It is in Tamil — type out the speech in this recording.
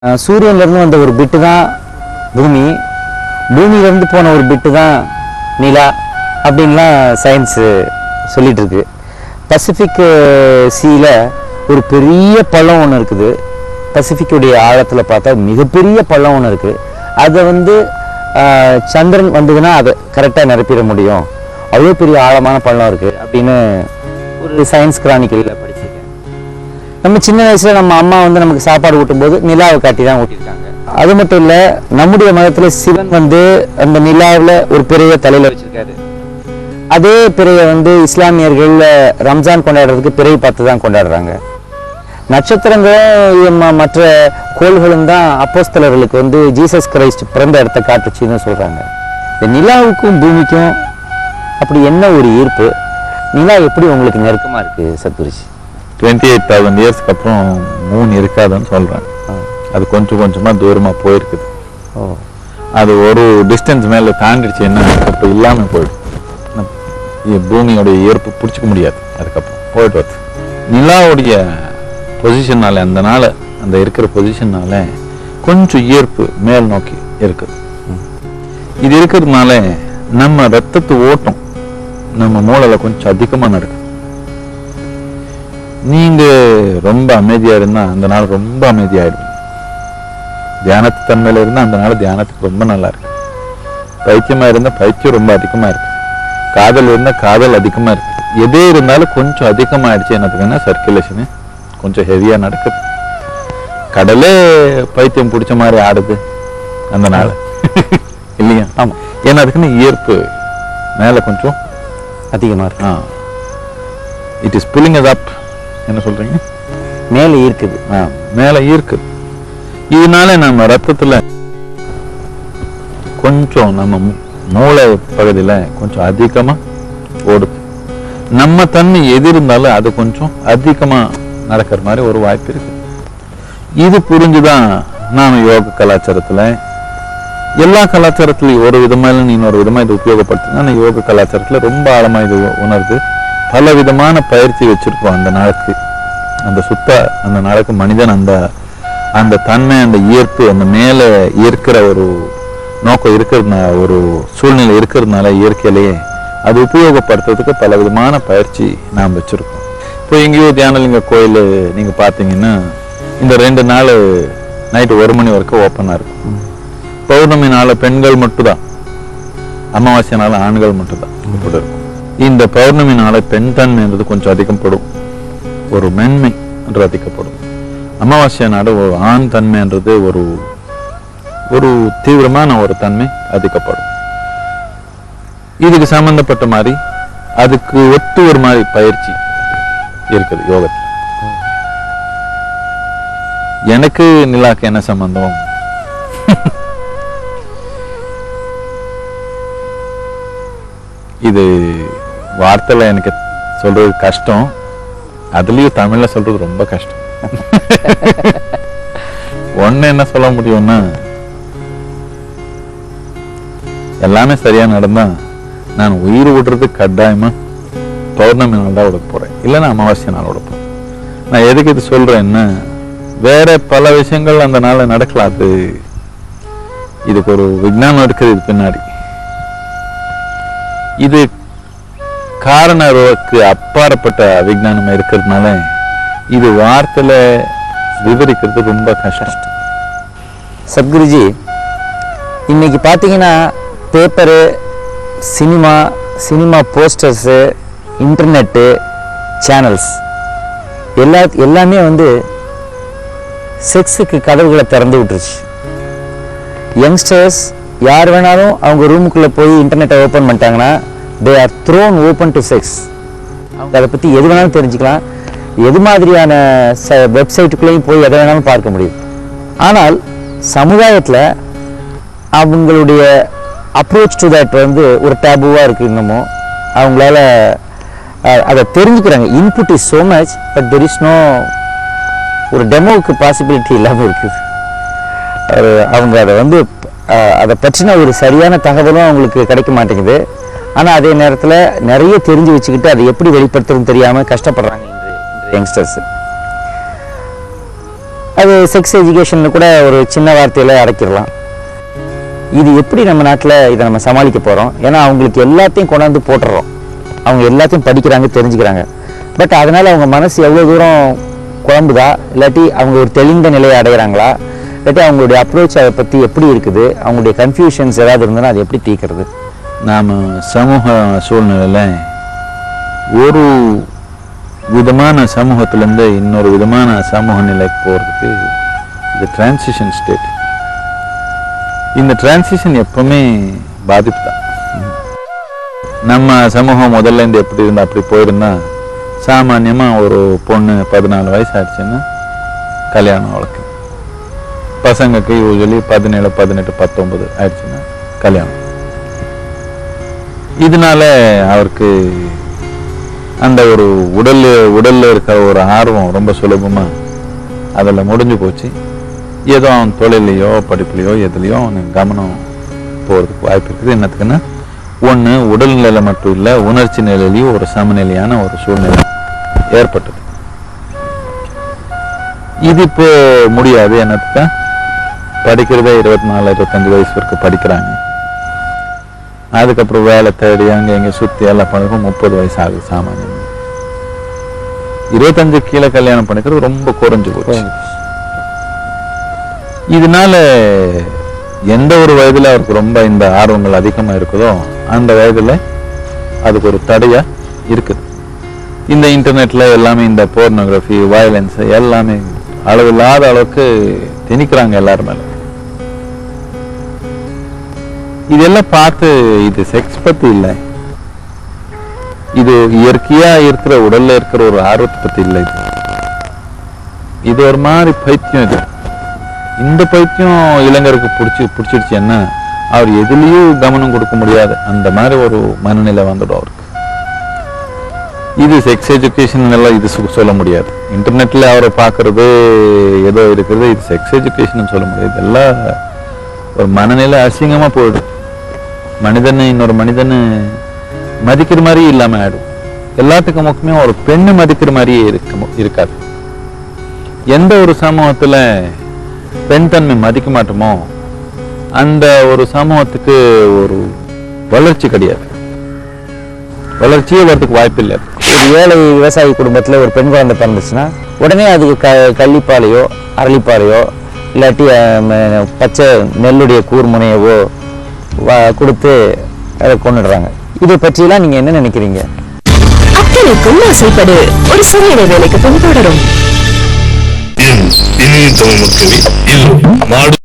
சூரியன்லேருந்து வந்த ஒரு பிட்டு தான் பூமி, பூமியிலேருந்து போன ஒரு பிட்டு தான் நிலா அப்படின்லாம் சயின்ஸு சொல்லிகிட்டு இருக்கு. பசிபிக் சீல ஒரு பெரிய பள்ளம் ஒன்று இருக்குது. பசிபிக்குடைய ஆழத்தில் பார்த்தா மிகப்பெரிய பள்ளம் ஒன்று இருக்குது. அதை சந்திரன் வந்ததுன்னா அதை கரெக்டாக நிரப்பிட முடியும். அவ்வளோ பெரிய ஆழமான பள்ளம் இருக்குது அப்படின்னு ஒரு சயின்ஸ் கிரானிக்கலில் படிச்சிருக்கேன். நம்ம சின்ன வயசில் நம்ம அம்மா நமக்கு சாப்பாடு ஊட்டும்போது நிலாவை காட்டி தான் ஊட்டியிருக்காங்க. அது மட்டும் இல்லை, நம்முடைய மதத்தில் சிவன் அந்த நிலாவில் ஒரு பிறையை தலையில் வச்சிருக்காரு. அதே பிறையை இஸ்லாமியர்கள் ரம்ஜான் கொண்டாடுறதுக்கு பிறை பார்த்து தான் கொண்டாடுறாங்க. நட்சத்திரங்களும் மற்ற கோள்களும் தான் அப்போஸ்தலர்களுக்கு ஜீசஸ் கிரைஸ்ட் பிறந்த இடத்த காட்டுச்சுன்னு சொல்கிறாங்க. இந்த நிலாவுக்கும் பூமிக்கும் அப்படி என்ன ஒரு ஈர்ப்பு? நிலா எப்படி உங்களுக்கு நெருக்கமாக இருக்குது சத்குருஜி? 28,000 இயர்ஸ்க்கு அப்புறம் மூன் இருக்காதுன்னு சொல்கிறேன். அது கொஞ்சம் கொஞ்சமாக தூரமாக போயிருக்குது. அது ஒரு டிஸ்டன்ஸ் மேலே தாண்டிடுச்சுன்னா அப்போ இல்லாமல் போயிடும். பூமியோடைய ஈர்ப்பு பிடிச்சிக்க முடியாது. அதுக்கப்புறம் போயிட்டு வருது. நிலாவுடைய பொசிஷனால் அந்த இருக்கிற பொசிஷனால கொஞ்சம் ஈர்ப்பு மேல் நோக்கி இருக்குது. இது இருக்கிறதுனால நம்ம ரத்தத்து ஓட்டம் நம்ம மூளையில் கொஞ்சம் அதிகமாக நடக்குது. நீங்க ரொம்ப அமைதியா இருந்தா அந்த நாள் ரொம்ப அமைதியாயிடும். தியானத்து தன்மையில இருந்தா அந்த நாள் தியானத்துக்கு ரொம்ப நல்லா இருக்கு. பைத்தியமா இருந்தா பைத்தியம் ரொம்ப அதிகமா இருக்கு. காதல் இருந்தா காதல் அதிகமா இருக்கு. எதே இருந்தாலும் கொஞ்சம் அதிகமாயிடுச்சு. என்னதுக்குன்னா சர்க்குலேஷனு கொஞ்சம் ஹெவியா நடக்குது. கடலே பைத்தியம் பிடிச்ச மாதிரி ஆடுது அந்த நாள் இல்லையா? ஆமா. ஏன்னா அதுக்குன்னு ஈர்ப்பு மேல கொஞ்சம் அதிகமா இருக்கு. It is pulling us up. என்ன சொல்றீங்க? மேலே ஈர்க்குது. மேலே ஈர்க்குது. இதனால நம்ம ரத்தத்துல கொஞ்சம் நம்ம மூளை பகுதியில கொஞ்சம் அதிகமா ஓடுது. நம்ம தன்மை எது இருந்தாலும் அது கொஞ்சம் அதிகமா நடக்கிற மாதிரி ஒரு வாய்ப்பு இருக்கு. இது புரிஞ்சுதான் நாம யோக கலாச்சாரத்துல எல்லா கலாச்சாரத்திலையும் ஒரு விதமா இல்லை இன்னொரு விதமா இது உபயோகப்படுத்துங்க. ஆனா யோக கலாச்சாரத்துல ரொம்ப ஆழமா இது உணர்ந்து பல விதமான பயிற்சி வச்சிருக்கோம். அந்த நாளுக்கு அந்த நாளுக்கு மனிதன் அந்த தன்மை அந்த ஈர்ப்பு அந்த மேல இருக்கிற ஒரு நோக்கம் இருக்கிறதுனால ஒரு சூழ்நிலை இருக்கிறதுனால இயற்கையிலேயே அது உபயோகப்படுத்துறதுக்கு பல விதமான பயிற்சி நாம் வச்சிருக்கோம். இப்போ எங்கேயோ தியானலிங்க கோயில் நீங்க பார்த்தீங்கன்னா இந்த 2 நாள் நைட்டு 1 மணி வரைக்கும் ஓப்பனாக இருக்கும். பௌர்ணமி நாள் பெண்கள் மட்டும்தான், அமாவாசை நாள் ஆண்கள் மட்டும்தான் இருக்கும். இந்த பௌர்ணமி நாளை பெண் தன்மைன்றது கொஞ்சம் அதிகப்படும், ஒரு மென்மை என்று அதிகப்படும். அமாவாசை நாடு ஒரு ஆண் தன்மைன்றது ஒரு தீவிரமான ஒரு தன்மை அதிகப்படும். இதுக்கு சம்பந்தப்பட்ட மாதிரி அதுக்கு ஒத்து ஒரு மாதிரி பயிற்சி இருக்குது யோகத்தில். எனக்கு நிலாக்கு என்ன சம்பந்தம்? இது வார்த்தையில எனக்கு சொல்றது கஷ்டம், அதுலயும் தமிழ்ல சொல்றது ரொம்ப கஷ்டம். ஒண்ணு என்ன சொல்ல முடியும்னா, எல்லாமே சரியா நடந்தா நான் உயிர் விடுறது கட்டாயமா பௌர்ணமி நாள் தான் விட போறேன், இல்லைன்னா அமாவாசை நாள் விட போறேன். நான் எதுக்கு இது சொல்றேன்னா, வேற பல விஷயங்கள் அந்த நாள்ல நடக்கலாம். அது இதுக்கு ஒரு விஞ்ஞானம் இருக்குது இது பின்னாடி. இது காரணருக்கு அப்பாற்பட்ட விஞ்ஞானம் இருக்கிறதுனால இது வார்த்தையில விவரிக்கிறது ரொம்ப கஷ்டம். சத்குருஜி, இன்னைக்கு பார்த்தீங்கன்னா paper, cinema posters, internet channels எல்லாமே செக்ஸுக்கு கதவுகளை திறந்து விட்டுருச்சு. யங்ஸ்டர்ஸ் யார் வேணாலும் அவங்க ரூமுக்குள்ளே போய் இன்டர்நெட்டை ஓப்பன் பண்ணிட்டாங்கன்னா they are thrown open to sex. அவங்க அதை பற்றி எது வேணாலும் தெரிஞ்சுக்கலாம், எது மாதிரியான வெப்சைட்டுக்குள்ளேயும் போய் எதை வேணாலும் பார்க்க முடியும். ஆனால் சமுதாயத்தில் அவங்களுடைய அப்ரோச் டு தட் ஒரு டேபுவாக இருக்குது. இன்னமும் அவங்களால அதை தெரிஞ்சுக்கிறாங்க. Input is so much, but there is no ஒரு டெமோவுக்கு பாசிபிலிட்டி இல்லாமல் இருக்குது. அவங்க அதை பற்றின ஒரு சரியான தகவலும் அவங்களுக்கு கிடைக்க மாட்டேங்குது. ஆனால் அதே நேரத்தில் நிறைய தெரிஞ்சு வச்சுக்கிட்டு அதை எப்படி வெளிப்படுத்துறதுன்னு தெரியாமல் கஷ்டப்படுறாங்க இன்று யங்ஸ்டர்ஸ். அது செக்ஸ் எஜுகேஷன் கூட ஒரு சின்ன வார்த்தையில் அடக்கிடலாம். இது எப்படி நம்ம நாட்டில் இதை நம்ம சமாளிக்க போகிறோம்? ஏன்னா அவங்களுக்கு எல்லாத்தையும் கொண்டாந்து போட்டுடுறோம், அவங்க எல்லாத்தையும் படிக்கிறாங்க, தெரிஞ்சுக்கிறாங்க. பட் அதனால் அவங்க மனசு எவ்வளோ தூரம் குழம்புதா, இல்லாட்டி அவங்க ஒரு தெளிந்த நிலையை அடைகிறாங்களா, இல்லாட்டி அவங்களுடைய அப்ரோச் அதை பற்றி எப்படி இருக்குது, அவங்களுடைய கன்ஃபியூஷன்ஸ் ஏதாவது இருந்ததுன்னா அது எப்படி தீர்க்கிறது? நாம் சமூக சூழ்நிலையில் ஒரு விதமான சமூகத்திலேருந்து இன்னொரு விதமான சமூக நிலைக்கு போகிறதுக்கு இது டிரான்சிஷன் ஸ்டேட். இந்த டிரான்சிஷன் எப்பவுமே பாதிப்பு தான். நம்ம சமூகம் முதல்ல இருந்து எப்படி இருந்தால் அப்படி போயிருந்தா சாமானியமாக ஒரு பொண்ணு 14 வயசு ஆயிடுச்சுன்னா கல்யாணம் அவளுக்கு. பசங்களுக்கு யூஸ்வலி 17, 18, 19 ஆயிடுச்சுன்னா கல்யாணம். இதனால அவருக்கு அந்த ஒரு உடல்ல இருக்கிற ஒரு ஆர்வம் ரொம்ப சுலபமாக அதில் முடிஞ்சு போச்சு. ஏதோ அவன் தொழிலையோ படிப்புலையோ எதுலையோ அவனுக்கு கவனம் போகிறதுக்கு வாய்ப்பு இருக்குது. என்னத்துக்குன்னா ஒன்று உடல்நிலை மட்டும் இல்லை, உணர்ச்சி நிலையிலையும் ஒரு சமநிலையான ஒரு சூழ்நிலை ஏற்பட்டது. இது இப்போ முடியாது. என்னத்துக்கா படிக்கிறதே 24, 25 வயசு வரைக்கும் படிக்கிறாங்க. அதுக்கப்புறம் வேலை தேடி அங்கே எங்கே சுற்றி எல்லாம் பண்ணுறப்போ 30 வயசு ஆகுது சாமானியம். 25 கீழே கல்யாணம் பண்ணிக்கிறது ரொம்ப குறைஞ்சு போச்சு. இதனால எந்த ஒரு வயதில் அவருக்கு ரொம்ப இந்த ஆர்வங்கள் அதிகமாக இருக்குதோ அந்த வயதில் அதுக்கு ஒரு தடையா இருக்குது. இந்த இன்டர்நெட்ல எல்லாமே இந்த போர்னோகிராஃபி, வயலன்ஸ் எல்லாமே அளவில்லாத அளவுக்கு திணிக்கிறாங்க எல்லாரும் மேல. இதெல்லாம் பார்த்து இது செக்ஸ் பத்தி இல்லை, இது இயற்கையா இருக்கிற உடல்ல இருக்கிற ஒரு ஆர்வத்தை பத்தி இல்லை. இது ஒரு மாதிரி பைத்தியம். இது இந்த பைத்தியம் இளைஞருக்கு பிடிச்சிடுச்சுன்னா அவர் எதுலேயும் கவனம் கொடுக்க முடியாது, அந்த மாதிரி ஒரு மனநிலை வந்துடும் அவருக்கு. இது செக்ஸ் எஜுகேஷன் எல்லாம் இது சொல்ல முடியாது. இன்டர்நெட்ல அவரை பார்க்கறது ஏதோ இருக்கிறது, இது செக்ஸ் எஜுகேஷன் சொல்ல முடியாது. இதெல்லாம் ஒரு மனநிலை அசிங்கமா போயிடும். மனிதனை இன்னொரு மனிதனை மதிக்கிற மாதிரி இல்லாம ஆயிடும். எல்லாத்துக்கும் முக்கியமே ஒரு பெண்ணு மதிக்கிற மாதிரியே இருக்காது. எந்த ஒரு சமூகத்துல பெண் தன்மை மதிக்க மாட்டோமோ அந்த ஒரு சமூகத்துக்கு ஒரு வளர்ச்சி கிடையாது, வளர்ச்சியே வரதுக்கு வாய்ப்பு இல்லை. ஒரு ஏழை விவசாயி குடும்பத்தில் ஒரு பெண் குழந்தை பிறந்துச்சுன்னா உடனே அதுக்கு கள்ளிப்பாலையோ அரளிப்பாலையோ இல்லாட்டி பச்சை நெல்லுடைய கூர்முனையவோ கொடுத்து அதை கொண்டுடுறாங்க. இதை பற்றியெல்லாம் நீங்கள் என்ன நினைக்கிறீங்க? அத்தனைக்கும் ஆசைப்படு ஒரு சிறிய வேலைக்கு பின் தொடரும்.